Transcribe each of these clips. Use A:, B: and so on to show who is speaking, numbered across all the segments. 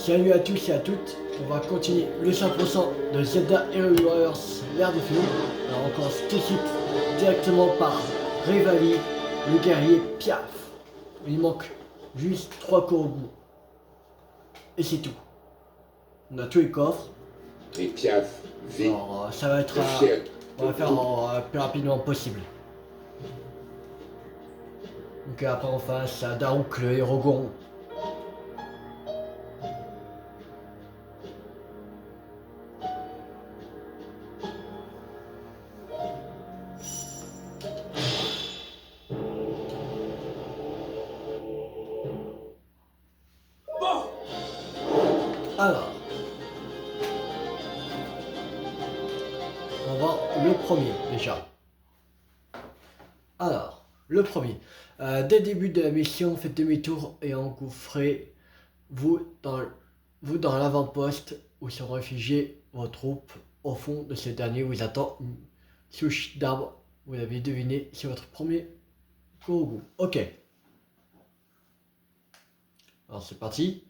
A: Salut à tous et à toutes, on va continuer le 100% de Zelda Hero Warriors l'ère de feu. Alors on commence tout de suite directement par Revali, le guerrier Piaf. Il manque juste 3 Korogu. Et c'est tout. On a tous les coffres.
B: Et Piaf, vite,
A: Alors ça va être...
B: le ciel.
A: on va faire le plus rapidement possible. Donc après on face à Daruk le héros Goron. Alors, on va voir le premier déjà. Alors, le premier. Dès le début de la mission, faites demi-tour et engouffrez-vous dans l'avant-poste où sont réfugiés vos troupes. Au fond de ce dernier vous attend une souche d'arbre. Vous l'avez deviné, c'est votre premier Korogu. Ok. Alors c'est parti.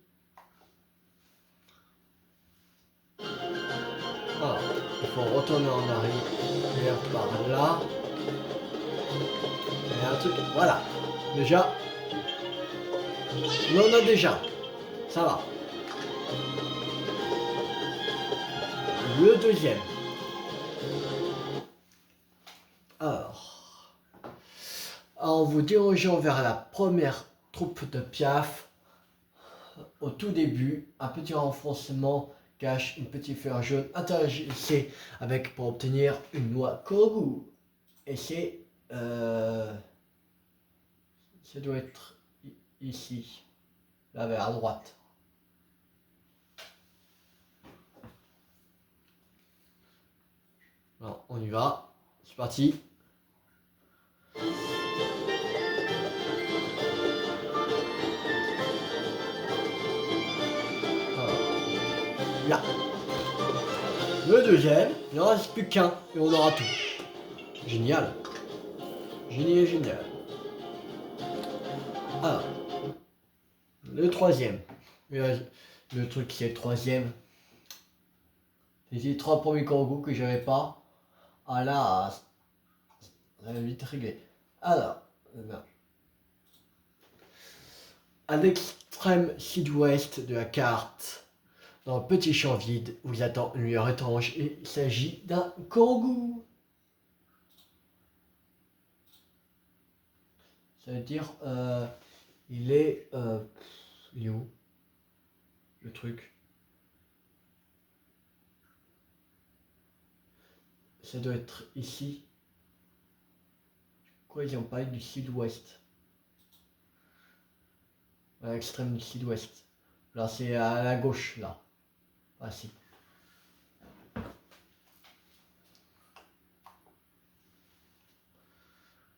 A: Alors, il faut retourner en arrière par là. Il y a un truc, voilà. Déjà, on en a déjà. Ça va. Le deuxième. Alors, en vous dirigeant vers la première troupe de Piaf, au tout début, un petit renfoncement cache une petite fleur jaune. Interagissez avec pour obtenir une noix Korogu. Et c'est... ça doit être ici, là vers à droite. Alors, on y va, c'est parti. Alors, là. Le deuxième, il n'en reste plus qu'un et on aura tout. Génial. Génial, génial. Alors, le troisième. Le truc c'est le troisième. C'est les 3 premiers Korogu que j'avais pas. Ah là, ça va vite régler. Alors, là. À l'extrême sud-ouest de la carte, dans le petit champ vide, vous attend une lueur étrange et il s'agit d'un Korogu. Ça veut dire, il est où le truc? Ça doit être ici. Pourquoi ils ont parlé du sud-ouest? À l'extrême du sud-ouest. Là c'est à la gauche là. Ah si.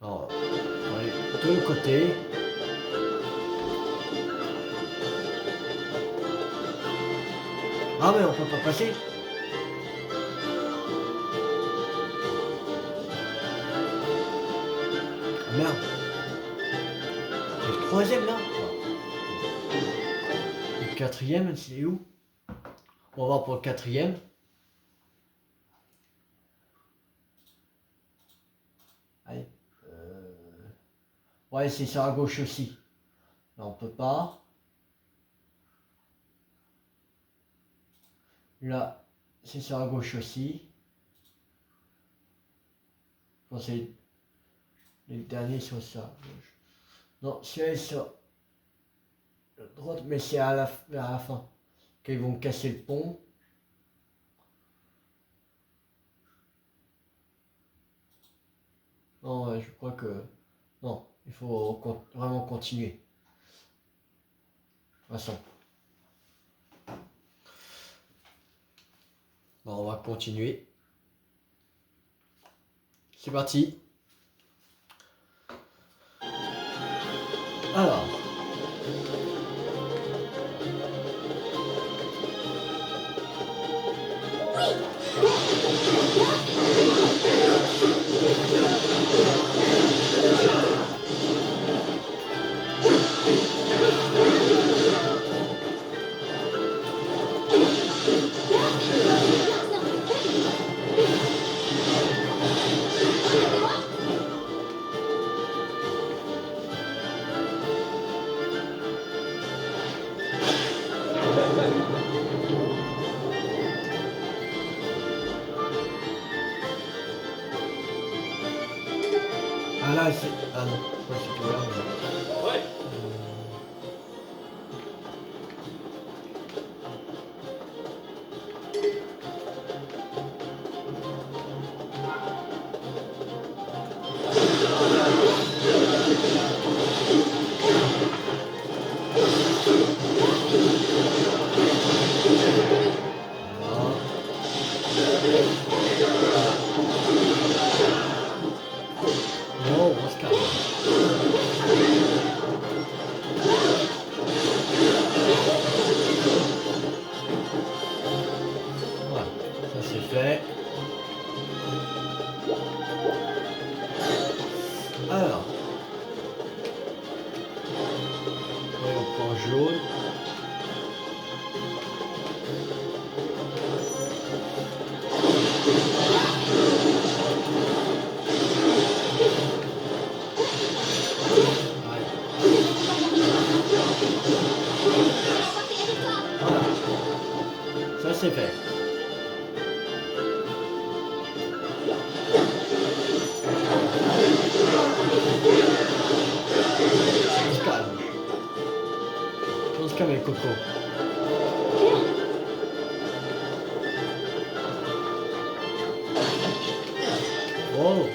A: Alors, on va aller de l'autre côté. Ah mais on peut pas passer. Ah, merde. C'est le troisième là. Le quatrième, c'est où? On va voir pour le quatrième. Allez. Ouais, c'est sur la gauche aussi. Là, on peut pas. Là, c'est sur la gauche aussi. Je pense que les derniers sont sur la gauche. Non, c'est sur la droite, mais c'est vers la fin. Quand ils vont casser le pont. Non, je crois que... Non, il faut vraiment continuer. De toute façon. Bon, on va continuer. C'est parti. Alors. Ah là, c'est... Ah non, moi je suis plus là, mais...
C: Ouais.
A: Non, on se calme. Voilà, ça c'est fait. Alors. Ouais, au point jaune. Voilà. Ça c'est fait. On se calme. On se calme, Coco. Oh.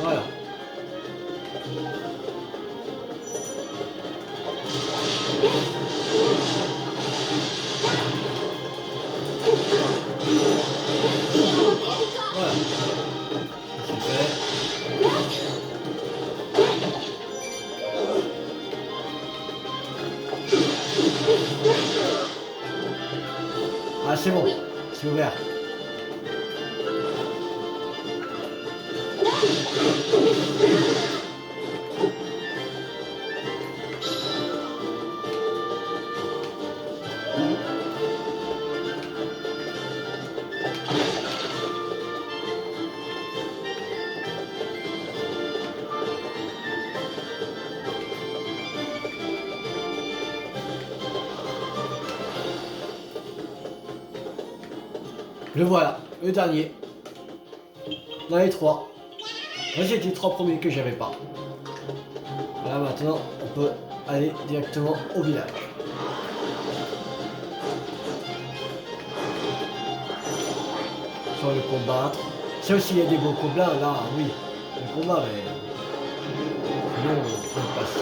A: Voilà. Voilà. C'est fait. Ah, c'est bon. C'est ouvert. Le voilà, le dernier. Dans les trois. Moi c'était les trois premiers que j'avais pas. Là maintenant, on peut aller directement au village. Sans le combattre. Ça aussi, il y a des beaux combats là, oui. Le combat, mais. Non, on passe.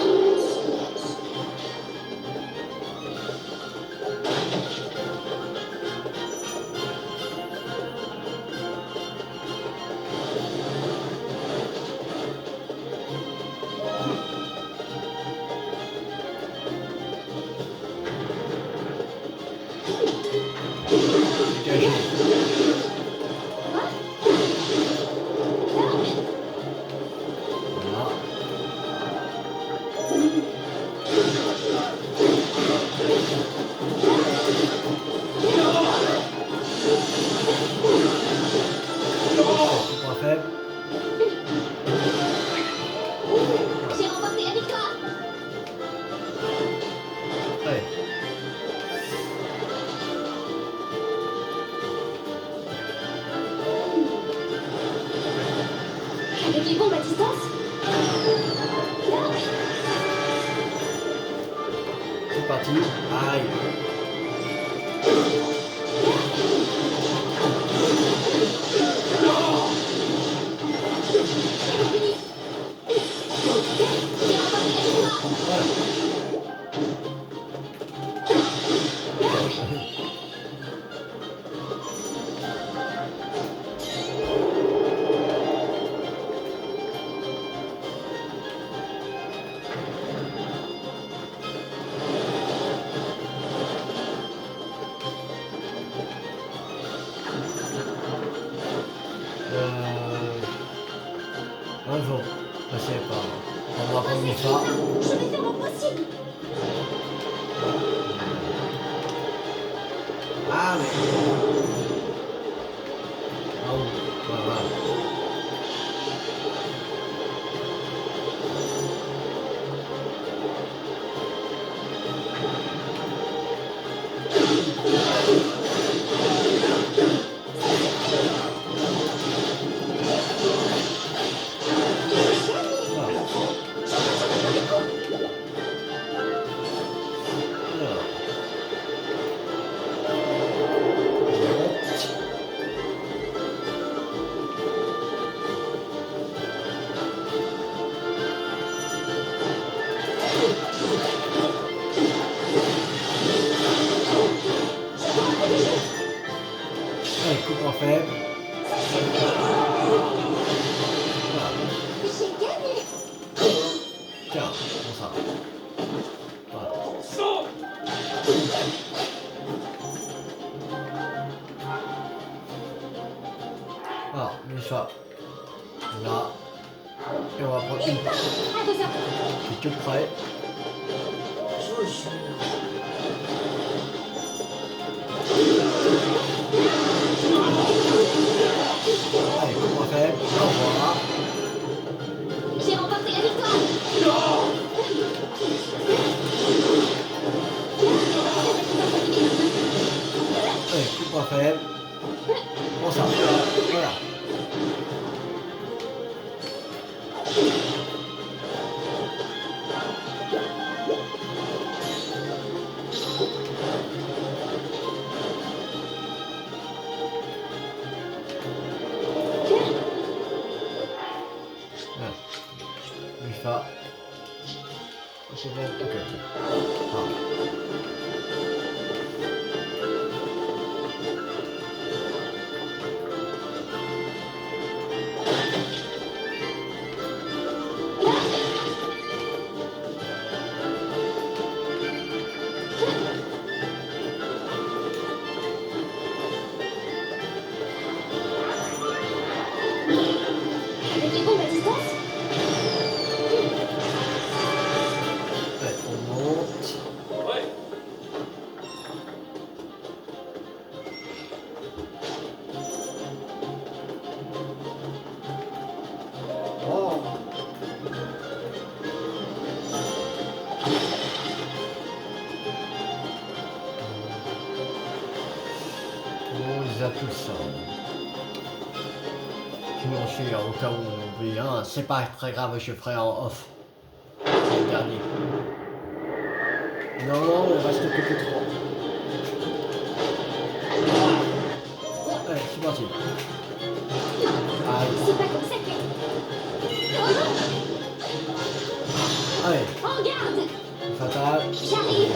A: Dégagez. Voilà. Point faible.
D: J'ai remporté la victoire.
A: Allez.
D: Avec les bombes à distance.
A: C'est parti. Aïe.
D: J'ai remporté la victoire.
A: Voilà. On va prendre ça.
D: Je vais faire mon possible.
A: Ah mais... Ah oui, voilà. Allez, coup en faible. Voilà.
D: J'ai gagné.
A: Tiens, comme ça. Voilà. Alors, mais ça. Là. Et on va prendre une part.
D: À 2 heures.
A: C'est tout prêt. Allez, coup en faible. Au revoir.
D: J'ai remporté la victoire.
A: Allez, coup en faible. Comme ça. Voilà. Ça. C'est bon, ok.
D: Avec les bombes à distance.
A: Allez, on monte. Oh. On les a tous. Sinon, si au cas où on oublie un, c'est pas très grave, je ferai en off. C'est le dernier. Non, il reste plus que 3. Allez, c'est parti. Allez,
D: C'est pas comme ça que...
A: allez,
D: En garde.
A: fatal.
D: J'arrive.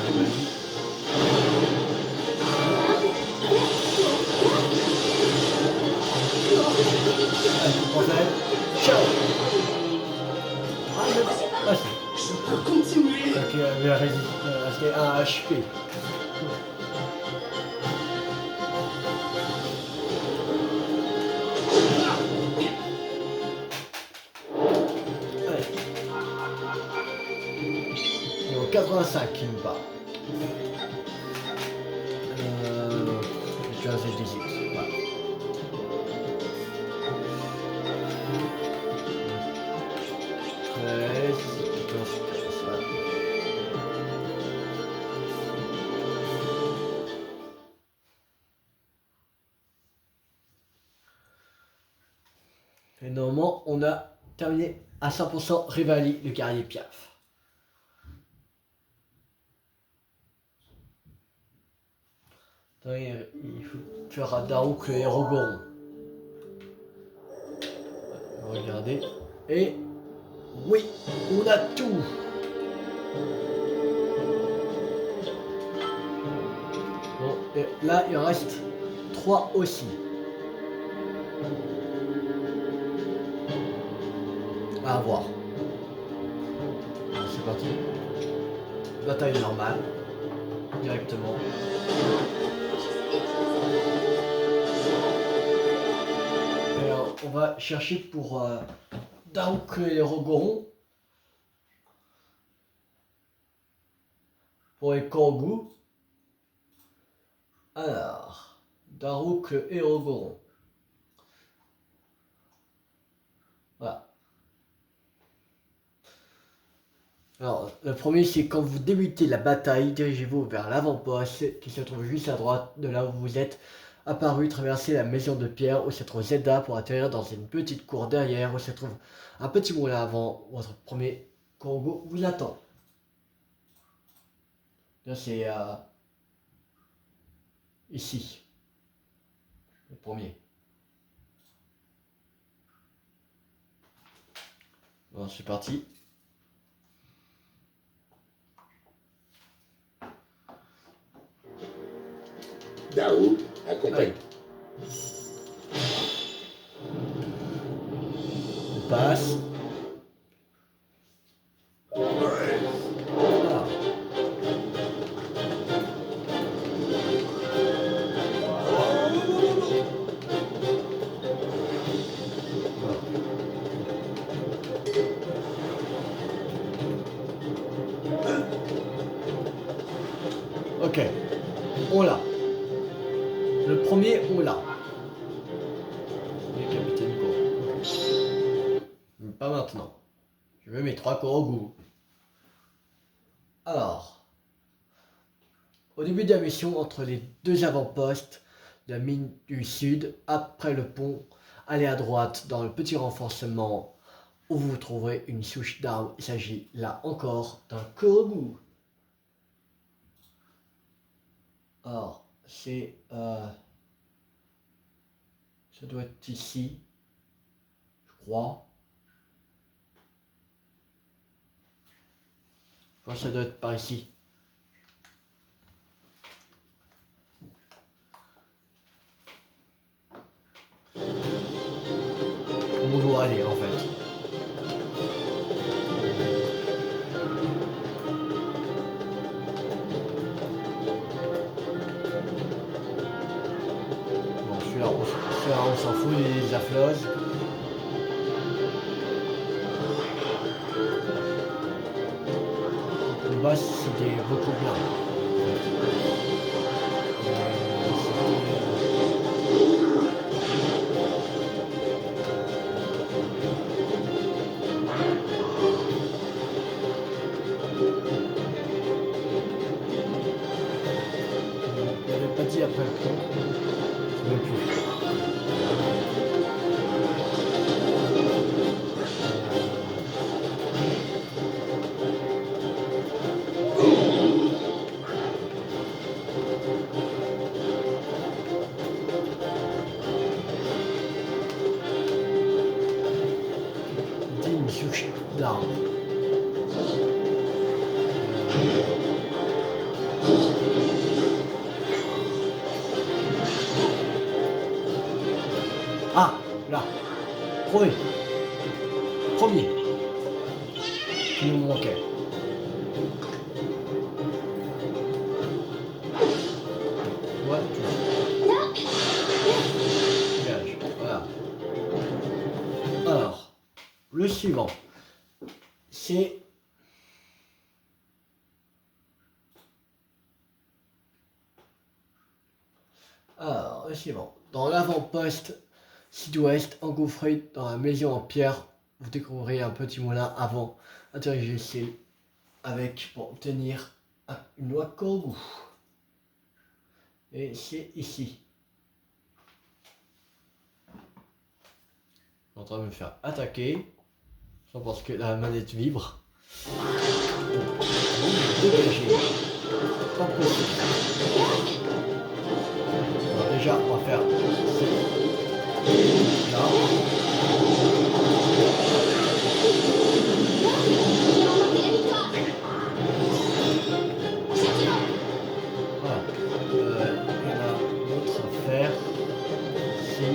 A: Allez, on fait. Ciao. Ah, c'est...
C: Je peux continuer.
A: Donc, il a resté 1 HP. Allez. Niveau 85 qui me bat. Je suis à 18. Voilà. Et normalement, on a terminé à 100% Rivali, le guerrier Piaf. Il faut faire Daouk et Rogoron. Regardez. Et oui, on a tout. Bon, et là, il reste 3 aussi. À voir. C'est parti. Bataille normale. Directement. Et on va chercher pour Daouk et Rogoron pour les Korogu. Alors, Daruk le héros Goron. Voilà. Alors, le premier, c'est quand vous débutez la bataille, dirigez-vous vers l'avant-poste qui se trouve juste à droite de là où vous êtes apparu. Traversez la maison de pierre où se trouve Zelda pour atterrir dans une petite cour derrière où se trouve un petit moulin avant. Votre premier Korogu vous attend. Là, c'est ici. Le premier. Bon, c'est parti.
B: Daoud accompagne.
A: On passe. Voilà. Ok, on l'a. Le premier, on l'a. Le capitaine Go. Mais pas maintenant. Je veux mes 3 Korogu. Alors, au début de la mission, entre les 2 avant-postes de la mine du sud, après le pont, allez à droite dans le petit renforcement où vous trouverez une souche d'armes. Il s'agit là encore d'un Korogu. Alors, c'est... ça doit être ici, je crois. Je pense que ça doit être par ici. On doit aller en fait. Bon, celui-là, on s'en fout, les affloses. Le bas, c'était beaucoup bien. Il avait pas dit après le pont. Je ne sais plus. Digne souche d'armes. Ah, là. Premier. Premier. Qui nous manquait. Ouais, dégage. Voilà. Alors, le suivant, c'est... Alors, le suivant. Dans l'avant-poste sud-ouest, engouffré dans la maison en pierre, vous découvrirez un petit moulin avant. Interagissez avec pour obtenir une noix Korogu. Et c'est ici. Je suis en train de me faire attaquer. Je pense que la manette vibre. Dégagez. Pas possible. Alors déjà, on va faire là.
D: J'ai remporté la victoire. Châtiment.
A: Voilà. Il y en a d'autres à faire. Ici.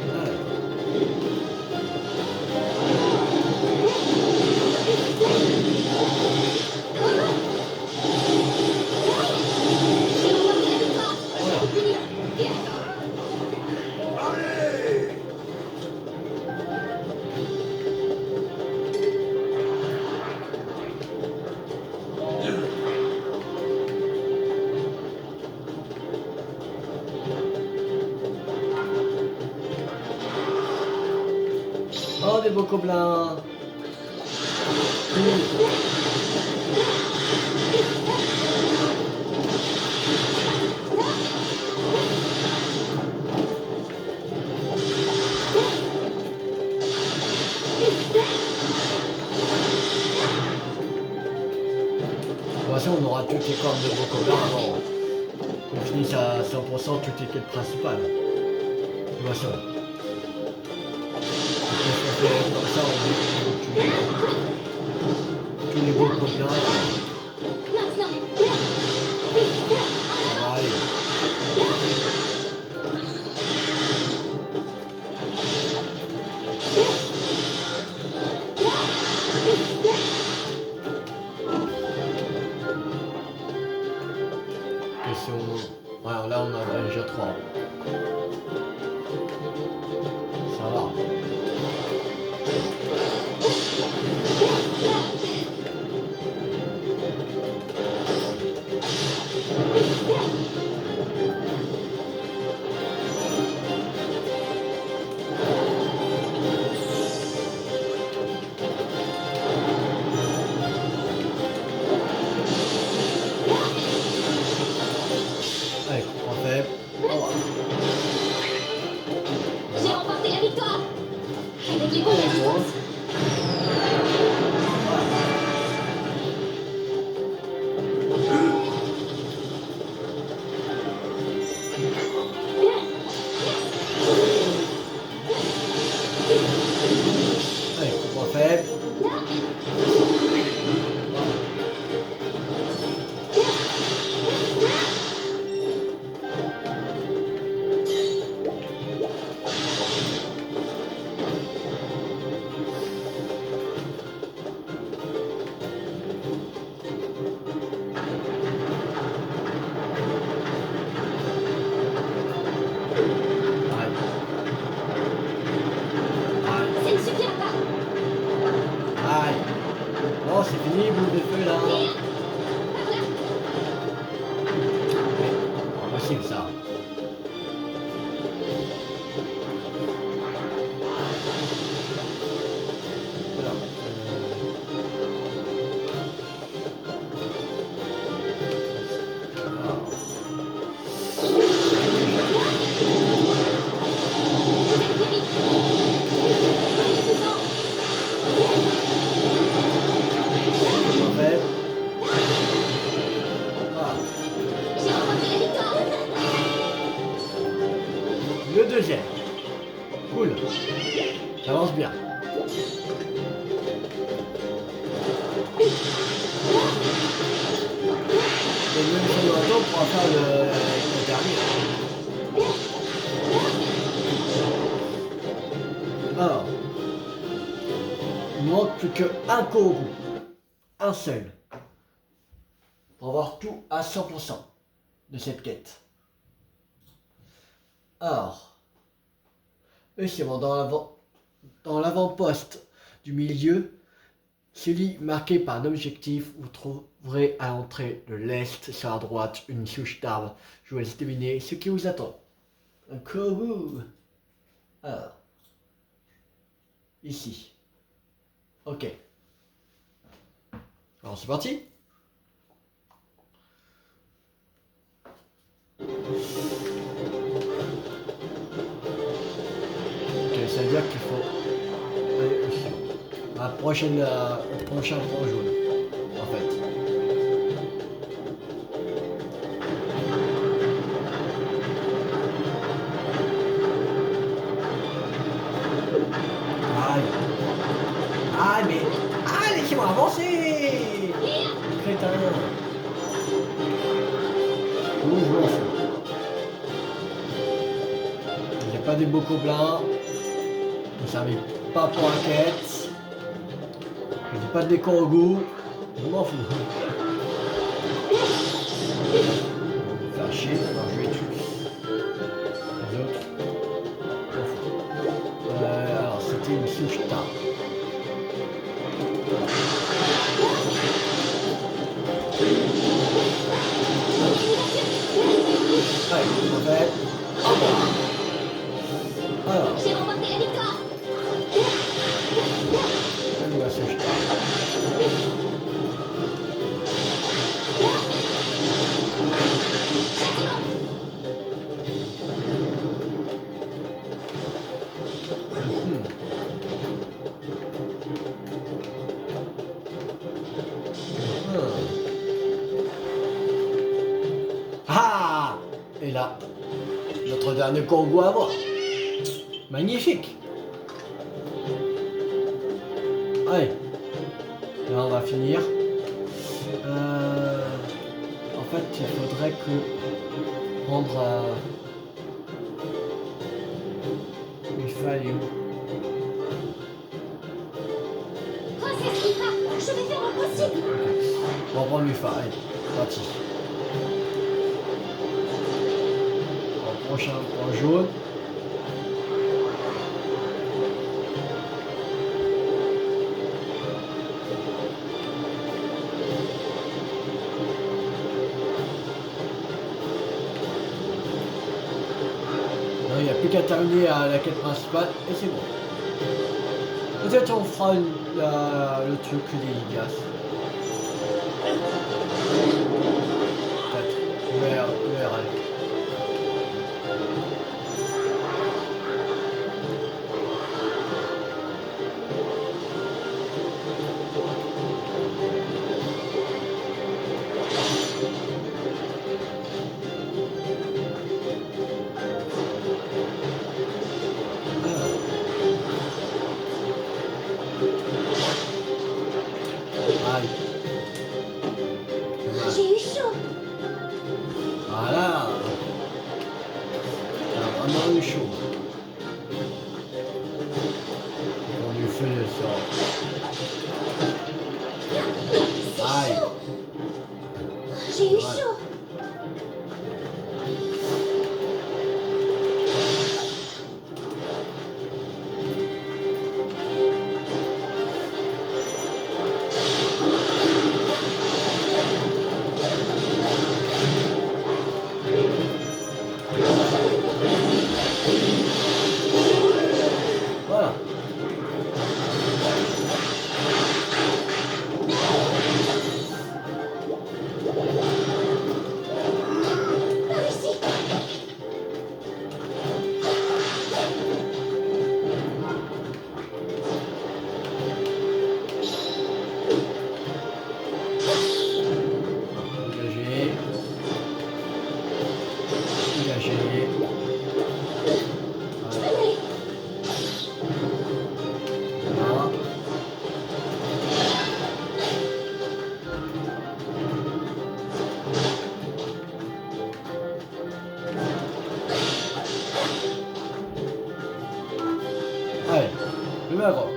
A: Voilà.
D: J'ai remporté la victoire.
A: Voilà. Bocoblin. De toute façon, on aura toutes les cordes de Bocoblin avant qu'on finisse à 100% toutes les quêtes principales. De toute façon. Qu'est-ce qu'on fait comme ça, on met tous les Bocoblins.
D: Maintenant.
A: Ça va aller. Question... Ouais, là on en a déjà 3. Ça va. Allez, on fait. Oh.
D: J'ai remporté la victoire. Avec les bonnes résistances.
A: Allez, on fait.
D: Ça ne suffira pas.
A: Aïe. Non, c'est fini, boule de feu là.
D: Par là.
A: Pas possible ça. Voilà. On fait. Voilà.
D: J'ai remporté la victoire.
A: Le deuxième. Cool. Ça avance bien. Et même si on attend, on pourra faire le dernier. Alors. Il ne manque plus qu'un Kourou. Un seul. Pour avoir tout à 100% de cette quête. Alors. Effectivement, dans l'avant-poste du milieu, celui marqué par un objectif, vous trouverez à l'entrée de l'est sur la droite une souche d'arbre. Je vous laisse deviner ce qui vous attend. Un Kourou. Alors. Ici. Ok. Alors c'est parti. Ok, ça veut dire qu'il faut aller au sud. À au prochain point jaune, en fait. Aïe. Aïe, mais... Ah, laissez-moi avancer. Crétin. Ouh, je m'en fous. Il n'y a pas des Bocoblins. Vous ne servez pas pour la quête. Je dis pas de décor au goût. Je m'en fous. Faire chier, alors je vais tuer. Les autres. Je m'en fous. Alors c'était une souche d'arbre. Allez, on fait. Alors.
D: J'ai remporté la victoire.
A: Et là, notre dernier Kongo à voir. Magnifique. Allez. Là, on va finir. En fait, il faudrait que prendre... Mifa est où?
D: Princesse Mifa, je vais faire l'impossible.
A: On va prendre Mifa, allez, parti. En prochain point jaune. Il n'y a plus qu'à terminer à la quête principale et c'est bon. Peut-être on fera le truc des ligas. Peut-être. Le RL. Aïe.
D: J'ai eu chaud.
A: Voilà. On a vraiment eu chaud. On lui fait ça. Aïe.
D: J'ai eu
A: Ouais.
D: chaud.
A: Voilà.
D: Réussi.
A: Dégagé. Dégagé. Voilà.
D: Allez.
A: Voilà. Allez, le Maroc.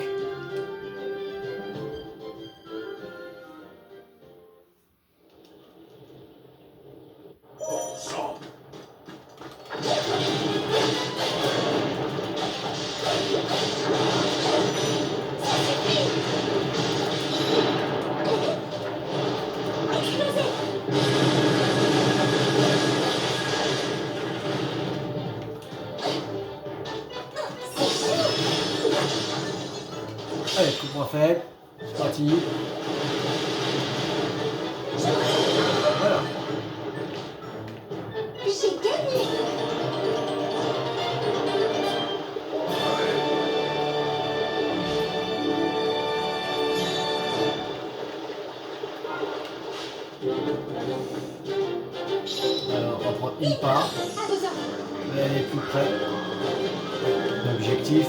A: Allez, coup point faible. C'est parti. Voilà.
D: J'ai gagné.
A: Alors, on va prendre une part.
D: À vos ordres.
A: Mais elle est plus près. L'objectif.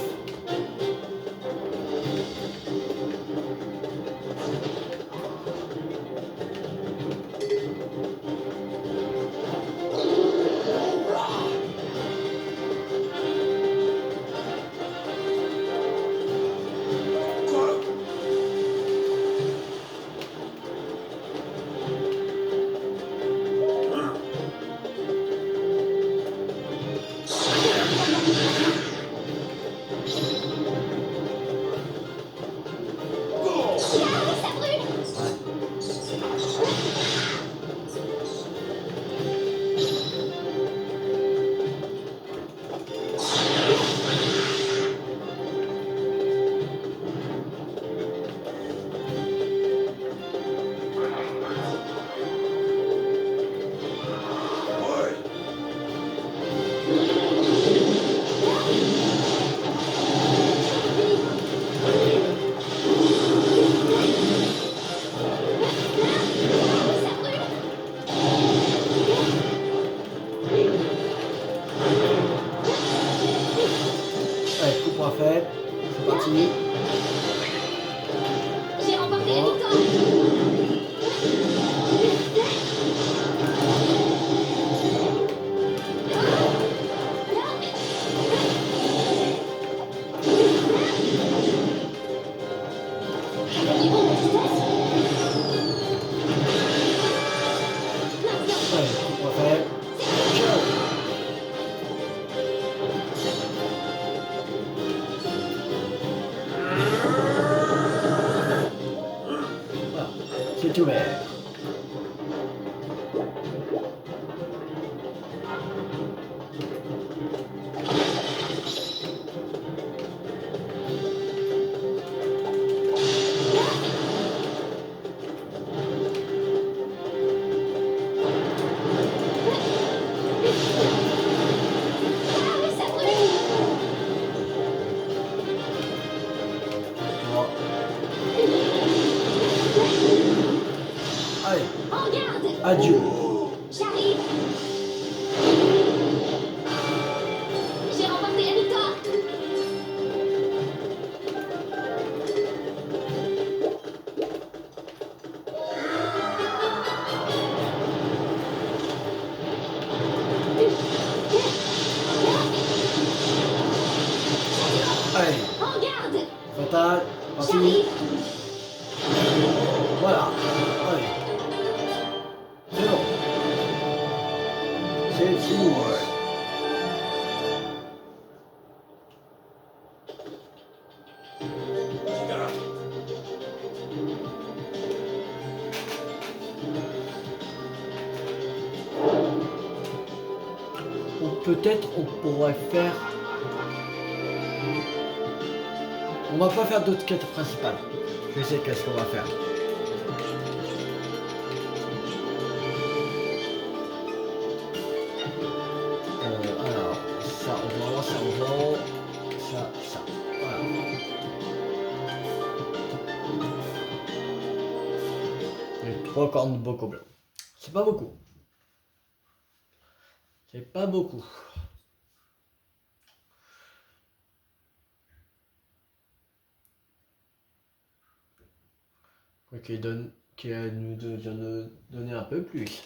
A: Allez, on va faire. Ciao. Voilà, c'est ouvert.
D: Ça brûle.
A: Bon. Allez,
D: En garde.
A: adieu.
D: J'arrive. J'ai remporté la victoire.
A: Allez,
D: En garde.
A: fatal, parti.
D: J'arrive.
A: Voilà. Allez. C'est bon. C'est fini. Ou peut-être on pourrait faire. On va pas faire d'autres quêtes principales. Je sais qu'est-ce qu'on va faire. Alors, ça on vend, ça on vend, ça. Voilà. Et 3 cornes de bocaux blancs. C'est pas beaucoup. C'est pas beaucoup. Qui va nous donner un peu plus.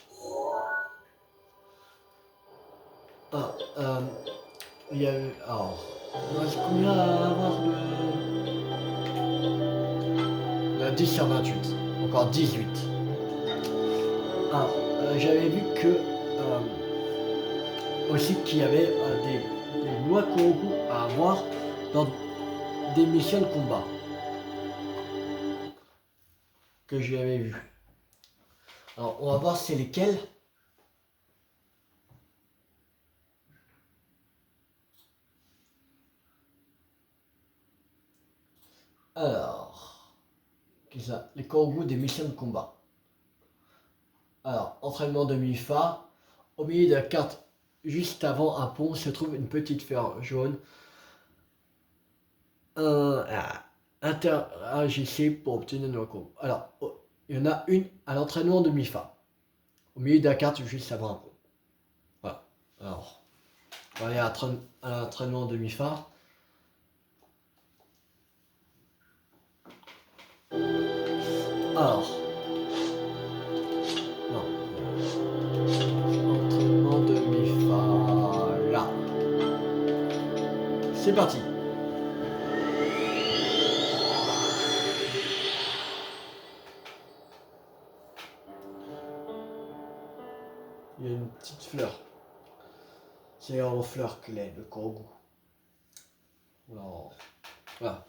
A: Ah, il y a eu. Alors, il reste combien à avoir de. On a 10 sur 28. Encore 18. Alors, j'avais vu que. Aussi qu'il y avait des lois Koroku à avoir dans des missions de combat. Que j'avais vu. Alors, on va voir c'est lesquelles. Alors, qu'est-ce que ça? Les Koroku des missions de combat. Alors, entraînement de Mifa. Au milieu de la carte, juste avant un pont, se trouve une petite fleur jaune. Interagissez pour obtenir une recours. Alors, il y en a une à l'entraînement de Mifa. Au milieu de la carte, juste avant un pont. Voilà. Alors, on va aller à l'entraînement de Mifa. Alors. Non. Entraînement de Mifa. Là. C'est parti. Il y a une petite fleur. C'est en fleur clé, le Koroku. Alors, voilà.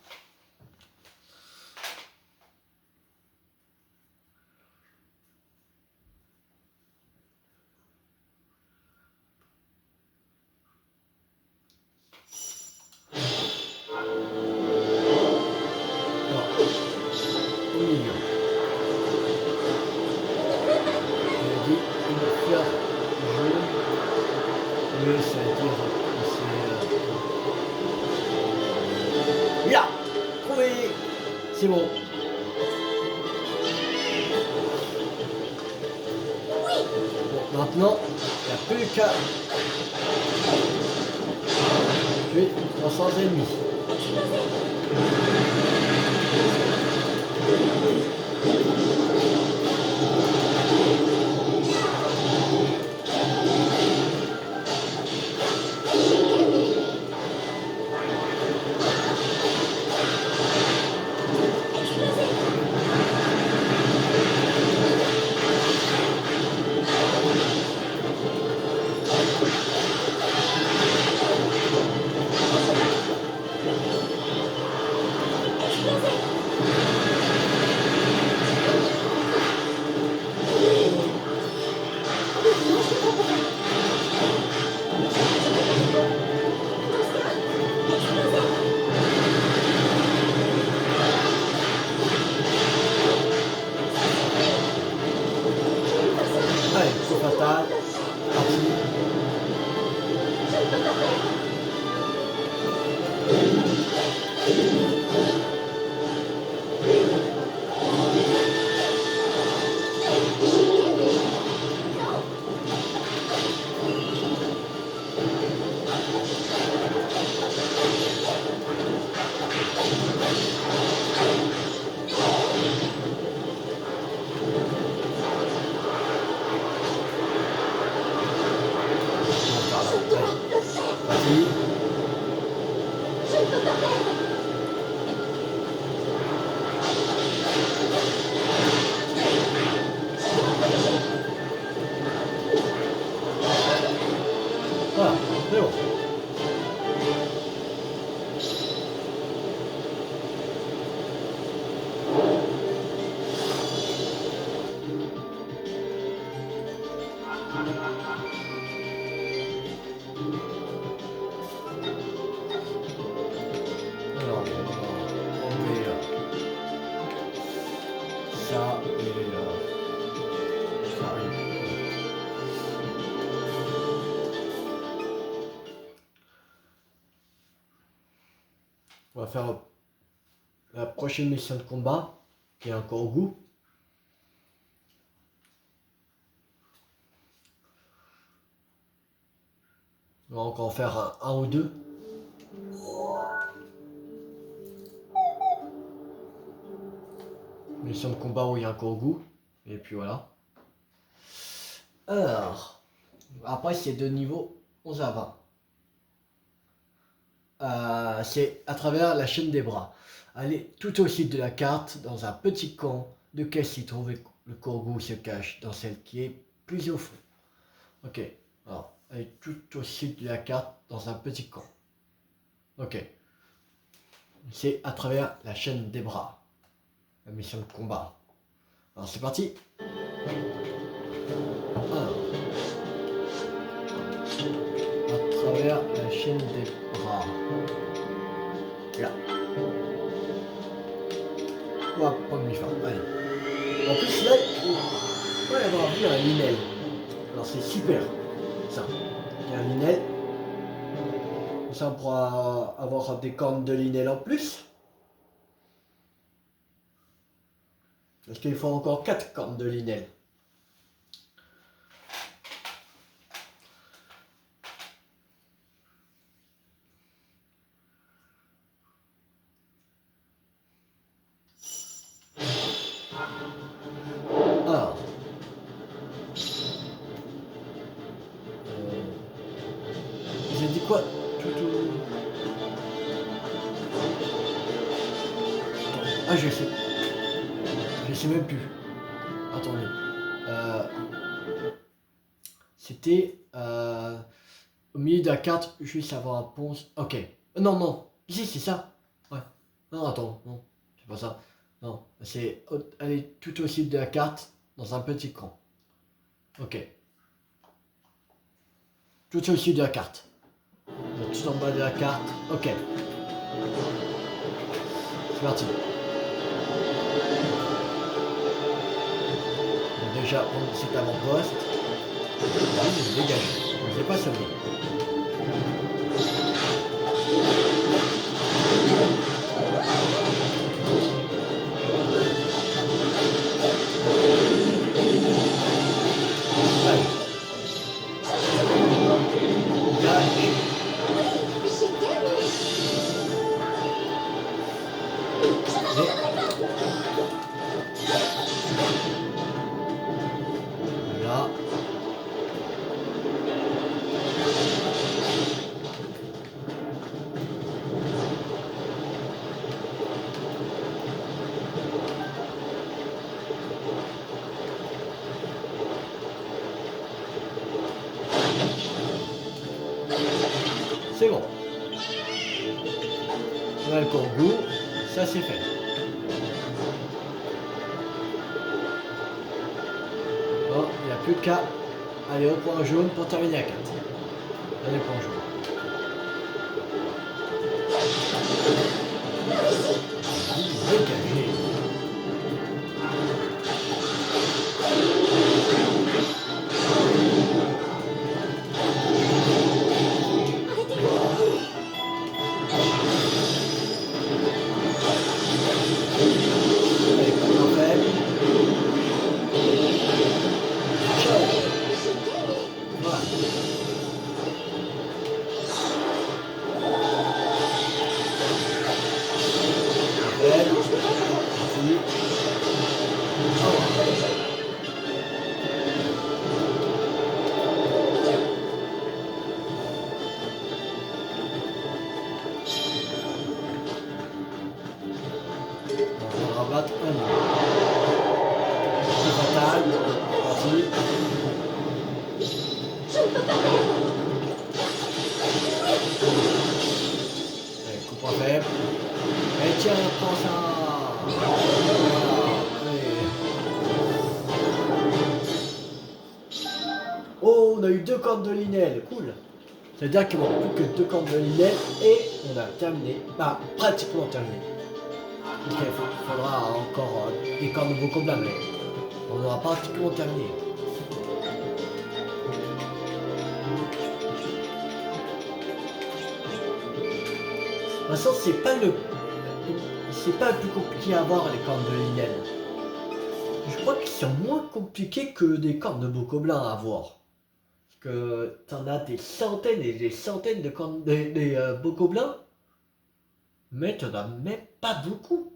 A: Alors, au milieu. Il a dit une fleur jaune. Oui, ça veut dire que c'est. Là! Trouvé! C'est bon. Bon, maintenant, il n'y a plus qu'à tuer 300 ennemis. Allez, coup fatal. Parti. Parti. Voilà, c'est bon. Alors, on met ça et ça arrive. On va faire la prochaine mission de combat qui est encore au goût. On va encore faire un ou deux. Mission de combat où il y a un goût. Et puis voilà. Alors, après c'est de niveau 11 à 20. C'est à travers la chaîne des bras. Allez tout au sud de la carte, dans un petit camp de quai s'y trouve le Corgou se cache dans celle qui est plus au fond. Ok, alors, allez tout au sud de la carte, dans un petit camp. Ok. C'est à travers la chaîne des bras. La mission de combat. Alors c'est parti. Alors, à travers la chaîne des bras. Là. On va prendre une femme. Allez. En plus là, il va y avoir vu un linel. Alors c'est super. Ça. Il y a un linel. Ça on pourra avoir des cornes de linel en plus. Parce qu'il faut encore 4 cornes de linel. Alors. J'ai dit quoi? Ah, je sais. Je sais même plus. Attendez. C'était au milieu de la carte, juste avant un pont. Ok. Non, non. Ici, c'est ça. Ouais. Non, attends. Non, c'est pas ça. Non, c'est aller tout au sud de la carte, dans un petit camp. Ok. Tout au sud de la carte. Tout en bas de la carte. Ok. C'est parti. Déjà, on cet avant-poste. Vas-y, dégage. Je ne l'ai pas sauvé. C'est bon. On a le Kangoo, ça c'est fait. Bon, il n'y a plus qu'à aller au point jaune pour terminer à 4. Allez, point jaune. Dégagé. Rabattre un nœud. Fatal, parti. Allez, coup point faible. Et tiens, prends ça. Oh, on a eu 2 cordes de Linel, cool. C'est-à-dire qu'il manque plus que 2 cordes de Linel et on a terminé, bah pratiquement terminé. Il faudra encore des cordes de Bokoblin, mais on aura pratiquement terminé. De toute façon, c'est pas le plus compliqué à avoir les cordes de Linel. Je crois qu'ils sont moins compliqués que des cordes de Bokoblin à avoir. Parce que t'en as des centaines et des centaines de cordes des Bokoblins, mais t'en as même pas beaucoup.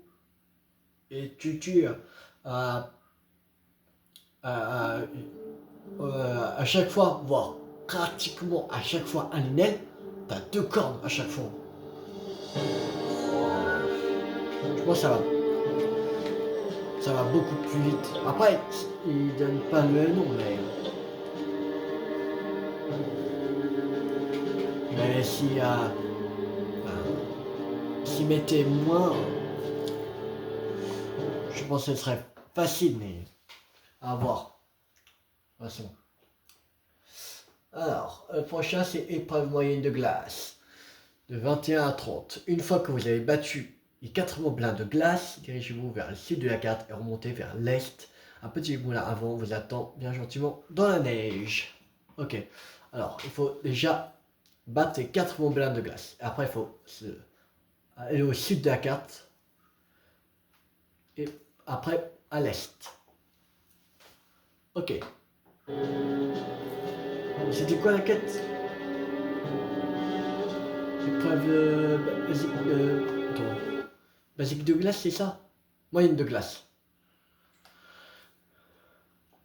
A: Et tu tues à chaque fois, voire pratiquement à chaque fois un Linel, t'as 2 cordes à chaque fois. Je pense que ça va beaucoup plus vite. Après, ils donnent pas le nom, mais s'ils mettaient moins, je pense que ce serait facile, mais à voir. De toute façon. Alors, le prochain, c'est épreuve moyenne de glace. De 21 à 30. Une fois que vous avez battu les 4 moblins de glace, dirigez-vous vers le sud de la carte et remontez vers l'est. Un petit moulin avant vous attend bien gentiment dans la neige. Ok. Alors, il faut déjà battre les 4 moblins de glace. Après, il faut aller au sud de la carte. Et après, à l'est. Ok. C'était quoi la quête? Épreuve basique de glace, c'est ça? Moyenne de glace.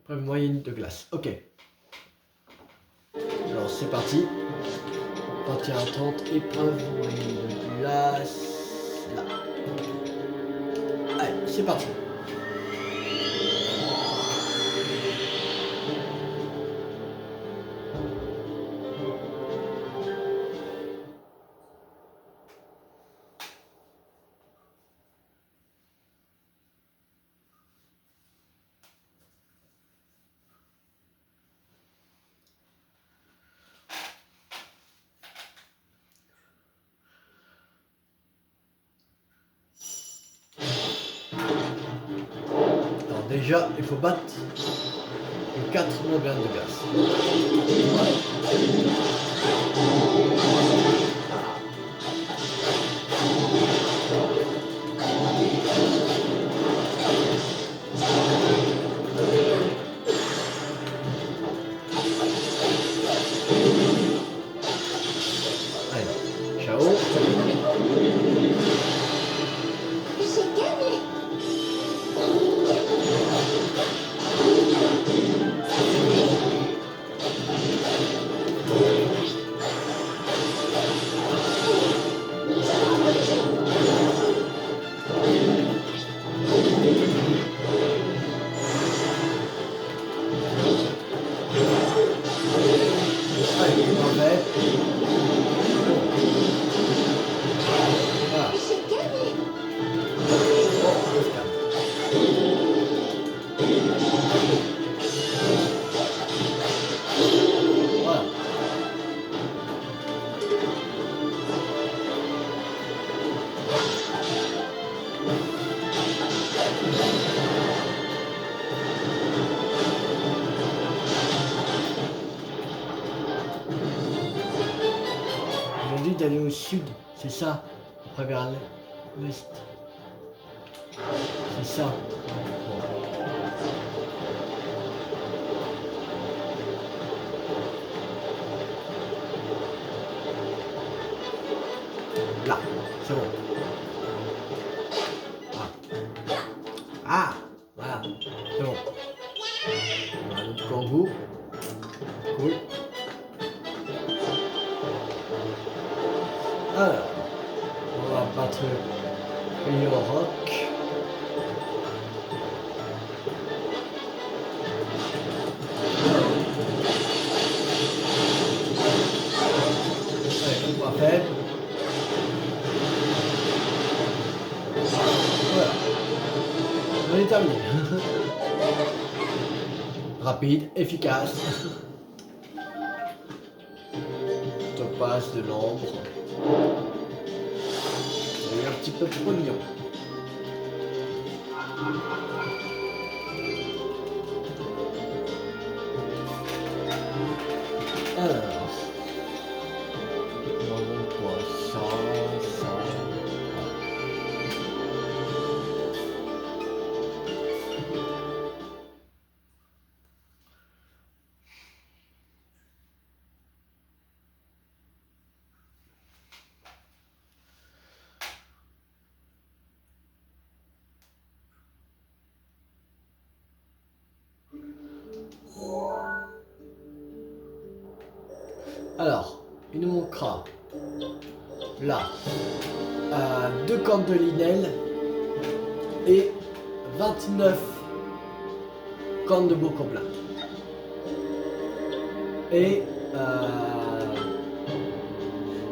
A: Épreuve moyenne de glace. Ok. Alors c'est parti. 21 à 30, épreuve moyenne de glace. Là. Allez, c'est parti. Déjà, il faut battre les 4 moblins de glace. Allez, ciao. d'aller au sud, c'est ça. Après vers l'ouest. C'est ça. Bon. Là, c'est bon. Ah, voilà, c'est bon. On a un autre kangou. Cool. Alors, on va battre le rock. Allez, parfait. Voilà. On est terminé. Rapide, efficace. Topaz de l'ombre. C'est un petit peu trop mignon. Alors, on va quoi ça. Alors, il nous manquera là 2 cordes de linelle et 29 cornes de bocoblin. Et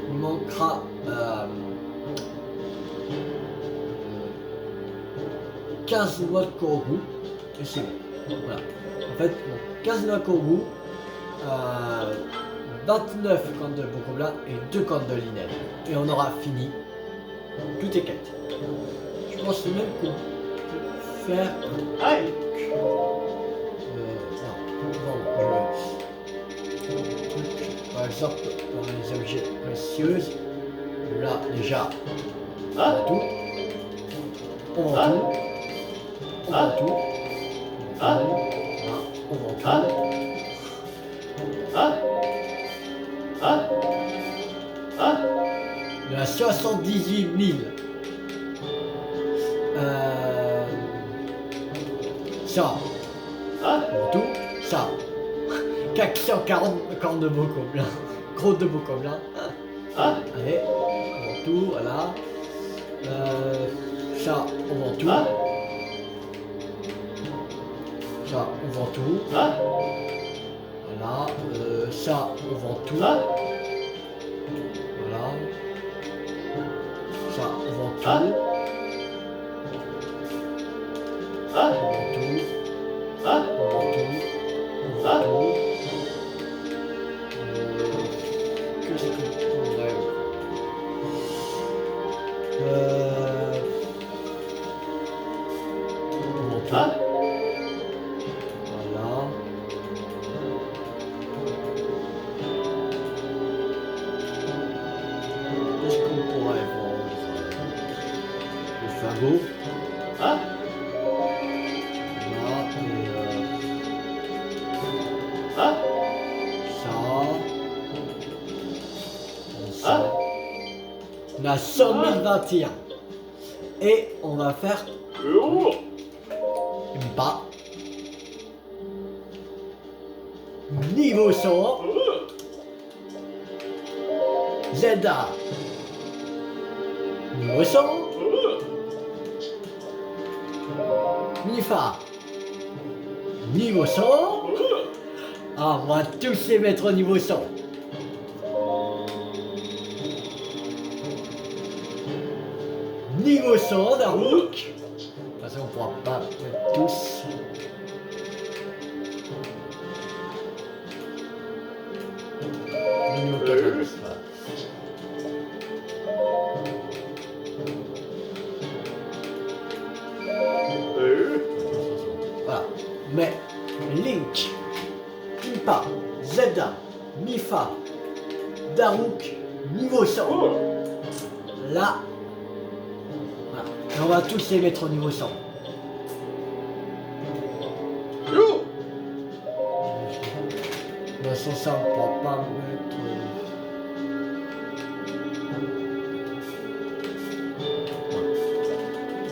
A: il manquera 15 noix de kourou. Et c'est bon. Voilà. En fait, bon, 15 noix de kourou. 29 cordes de bocoblin et 2 cordes de linelle. Et on aura fini toutes les quêtes. Je pense même qu'on peut faire un truc. Par exemple, dans les objets précieux, là déjà, on vend tout. On vend tout. On vend tout. On vend tout. Il y a 78 000. Ça. Tout. Ça. 440 cornes de bocoblin. Crottes de bocoblin. Allez. On vend tout. Voilà. Ça. On vend tout. Ça. On vend tout. Voilà. Ça. On vend tout. Voilà. Ça, on vend tout. On vend tout. On vend tout. On vend tout. Qu'est-ce qu'on pourrait... On vend tout. Voilà. Qu'est-ce qu'on pourrait vendre? Le fagot. Voilà, et ça. On a 100 021. Et on va faire une bas. Niveau 100. Zelda. Niveau 100. Mifa. Niveau 100. Ah, on va tous les mettre au niveau 100. Niveau 100, Daruk. De toute façon, on pourra pas mettre tous. Niveau 14. Voilà. Mais Link, Impa, Zelda, Mifa, Daruk, niveau 100. Là, voilà. Et on va tous les mettre au niveau 100. Dans son ça, on pourra pas mettre.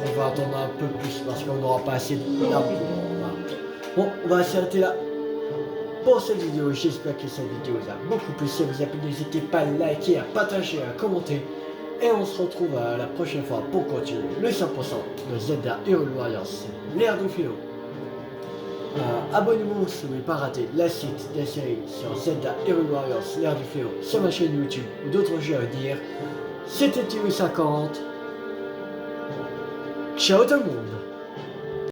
A: On va attendre un peu plus parce qu'on n'aura pas assez de voilà. Bon, on va s'arrêter là pour cette vidéo. J'espère que cette vidéo vous a beaucoup plu. Si vous a plu, n'hésitez pas à liker, à partager, à commenter. Et on se retrouve la prochaine fois pour continuer le 100% de Zelda Hyrule Warriors, l'ère du philo. Abonnez-vous si vous ne voulez pas rater la suite des séries sur Zelda Hyrule Warriors, l'ère du philo sur ma chaîne YouTube ou d'autres jeux à dire. C'était TV50. Ciao tout le monde.